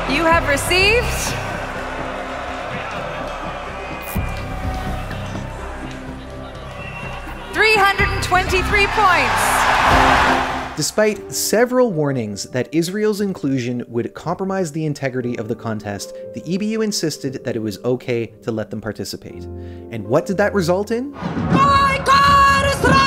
You have received 323 points. Despite several warnings that Israel's inclusion would compromise the integrity of the contest, the EBU insisted that it was okay to let them participate. And what did that result in? Boycott Israel!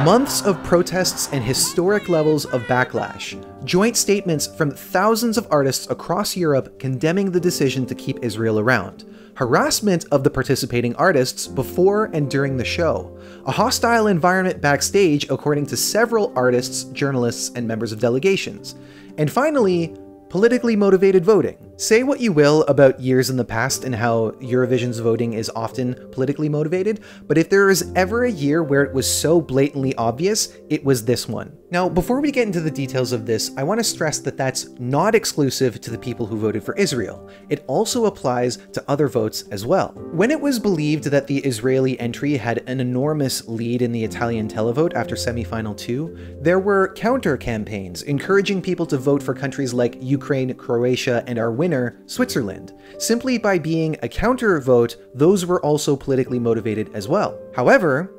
Months of protests and historic levels of backlash. Joint statements from thousands of artists across Europe condemning the decision to keep Israel around. Harassment of the participating artists before and during the show. A hostile environment backstage according to several artists, journalists, and members of delegations. And finally, politically motivated voting. Say what you will about years in the past and how Eurovision's voting is often politically motivated, but if there is ever a year where it was so blatantly obvious, it was this one. Now, before we get into the details of this, I want to stress that that's not exclusive to the people who voted for Israel. It also applies to other votes as well. When it was believed that the Israeli entry had an enormous lead in the Italian televote after semifinal 2, there were counter-campaigns encouraging people to vote for countries like Ukraine, Croatia, and our winner, Switzerland. Simply by being a counter-vote, those were also politically motivated as well. However,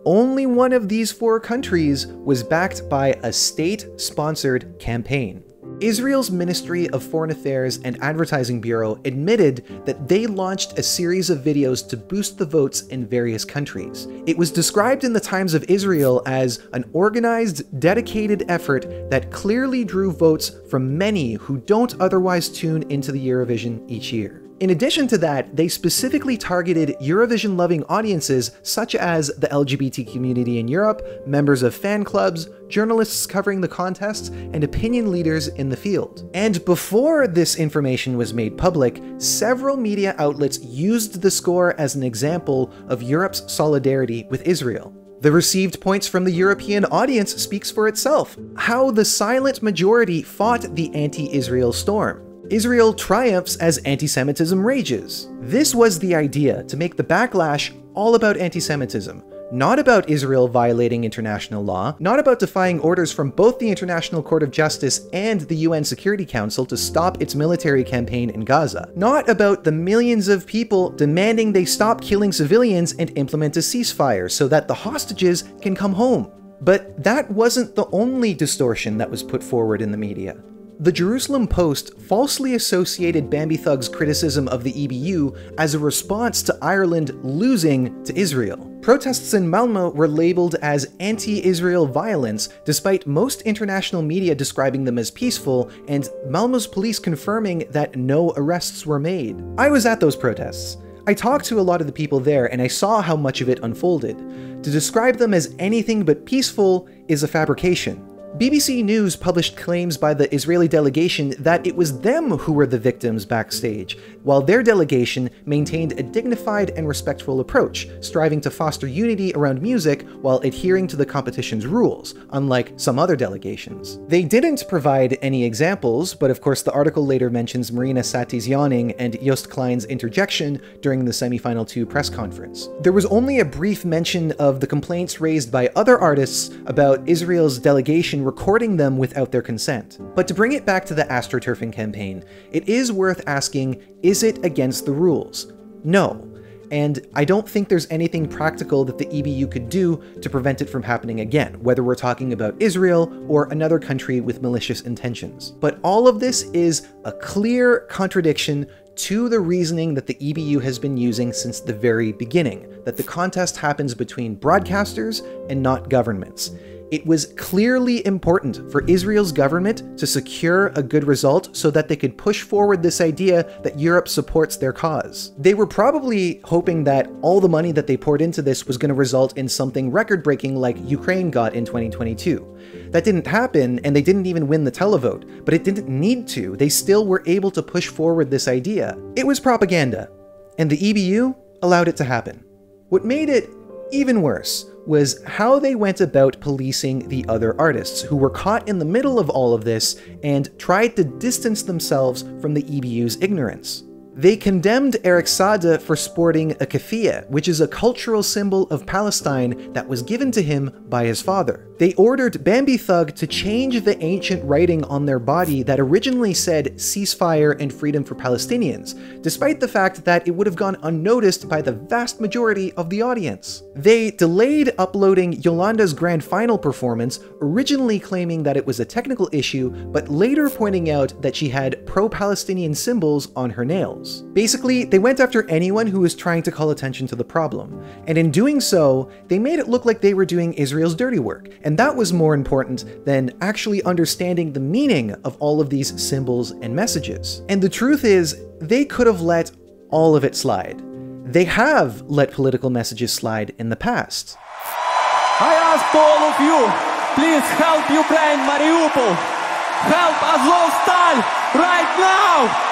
only one of these 4 countries was backed by a state-sponsored campaign. Israel's Ministry of Foreign Affairs and Advertising Bureau admitted that they launched a series of videos to boost the votes in various countries. It was described in the Times of Israel as an organized, dedicated effort that clearly drew votes from many who don't otherwise tune into the Eurovision each year. In addition to that, they specifically targeted Eurovision-loving audiences such as the LGBT community in Europe, members of fan clubs, journalists covering the contests, and opinion leaders in the field. And before this information was made public, several media outlets used the score as an example of Europe's solidarity with Israel. The received points from the European audience speaks for itself. How the silent majority fought the anti-Israel storm. Israel triumphs as anti-Semitism rages. This was the idea, to make the backlash all about anti-Semitism. Not about Israel violating international law, not about defying orders from both the International Court of Justice and the UN Security Council to stop its military campaign in Gaza. Not about the millions of people demanding they stop killing civilians and implement a ceasefire so that the hostages can come home. But that wasn't the only distortion that was put forward in the media. The Jerusalem Post falsely associated Bambi Thug's criticism of the EBU as a response to Ireland losing to Israel. Protests in Malmö were labeled as anti-Israel violence, despite most international media describing them as peaceful, and Malmö's police confirming that no arrests were made. I was at those protests. I talked to a lot of the people there, and I saw how much of it unfolded. To describe them as anything but peaceful is a fabrication. BBC News published claims by the Israeli delegation that it was them who were the victims backstage, while their delegation maintained a dignified and respectful approach, striving to foster unity around music while adhering to the competition's rules, unlike some other delegations. They didn't provide any examples, but of course the article later mentions Marina Sati's yawning and Joost Klein's interjection during the semifinal 2 press conference. There was only a brief mention of the complaints raised by other artists about Israel's delegation recording them without their consent. But to bring it back to the astroturfing campaign, it is worth asking, is it against the rules? No. And I don't think there's anything practical that the EBU could do to prevent it from happening again, whether we're talking about Israel or another country with malicious intentions. But all of this is a clear contradiction to the reasoning that the EBU has been using since the very beginning, that the contest happens between broadcasters and not governments. It was clearly important for Israel's government to secure a good result so that they could push forward this idea that Europe supports their cause. They were probably hoping that all the money that they poured into this was going to result in something record-breaking like Ukraine got in 2022. That didn't happen, and they didn't even win the televote, but it didn't need to. They still were able to push forward this idea. It was propaganda, and the EBU allowed it to happen. What made it even worse was how they went about policing the other artists who were caught in the middle of all of this and tried to distance themselves from the EBU's ignorance. They condemned Erik Saade for sporting a keffiyeh, which is a cultural symbol of Palestine that was given to him by his father. They ordered Bambi Thug to change the ancient writing on their body that originally said ceasefire and freedom for Palestinians, despite the fact that it would have gone unnoticed by the vast majority of the audience. They delayed uploading Yolanda's grand final performance, originally claiming that it was a technical issue, but later pointing out that she had pro-Palestinian symbols on her nails. Basically, they went after anyone who was trying to call attention to the problem, and in doing so, they made it look like they were doing Israel's dirty work, and that was more important than actually understanding the meaning of all of these symbols and messages. And the truth is, they could have let all of it slide. They have let political messages slide in the past. I ask all of you, please help Ukraine, Mariupol! Help Azovstal right now!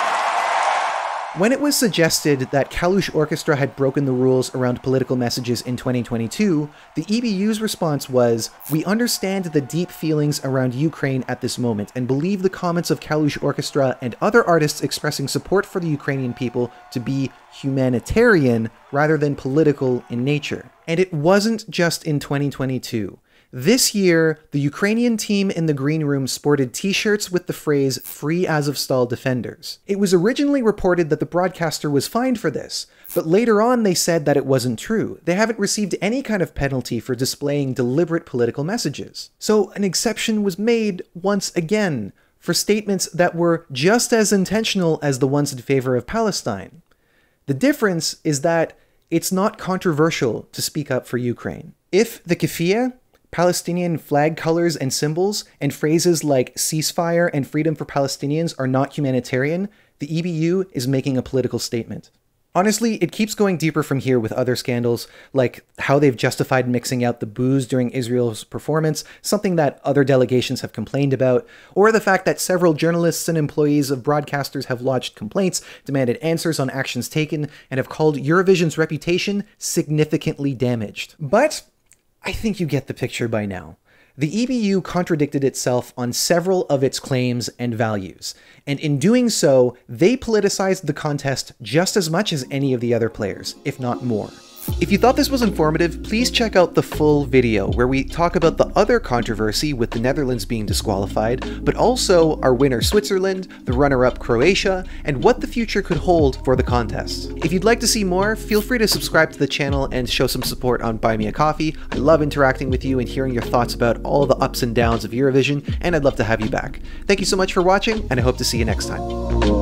When it was suggested that Kalush Orchestra had broken the rules around political messages in 2022, the EBU's response was, "We understand the deep feelings around Ukraine at this moment and believe the comments of Kalush Orchestra and other artists expressing support for the Ukrainian people to be humanitarian rather than political in nature." And it wasn't just in 2022. This year, the Ukrainian team in the green room sported t-shirts with the phrase "Free Azovstal Defenders." It was originally reported that the broadcaster was fined for this, but later on they said that it wasn't true. They haven't received any kind of penalty for displaying deliberate political messages. So an exception was made once again for statements that were just as intentional as the ones in favor of Palestine. The difference is that it's not controversial to speak up for Ukraine. If the keffiyeh, Palestinian flag colors and symbols, and phrases like ceasefire and freedom for Palestinians are not humanitarian, the EBU is making a political statement. Honestly, it keeps going deeper from here with other scandals, like how they've justified mixing out the booze during Israel's performance, something that other delegations have complained about, or the fact that several journalists and employees of broadcasters have lodged complaints, demanded answers on actions taken, and have called Eurovision's reputation significantly damaged. But I think you get the picture by now. The EBU contradicted itself on several of its claims and values, and in doing so, they politicized the contest just as much as any of the other players, if not more. If you thought this was informative, please check out the full video where we talk about the other controversy with the Netherlands being disqualified, but also our winner Switzerland, the runner-up Croatia, and what the future could hold for the contest. If you'd like to see more, feel free to subscribe to the channel and show some support on Buy Me a Coffee. I love interacting with you and hearing your thoughts about all the ups and downs of Eurovision, and I'd love to have you back. Thank you so much for watching, and I hope to see you next time.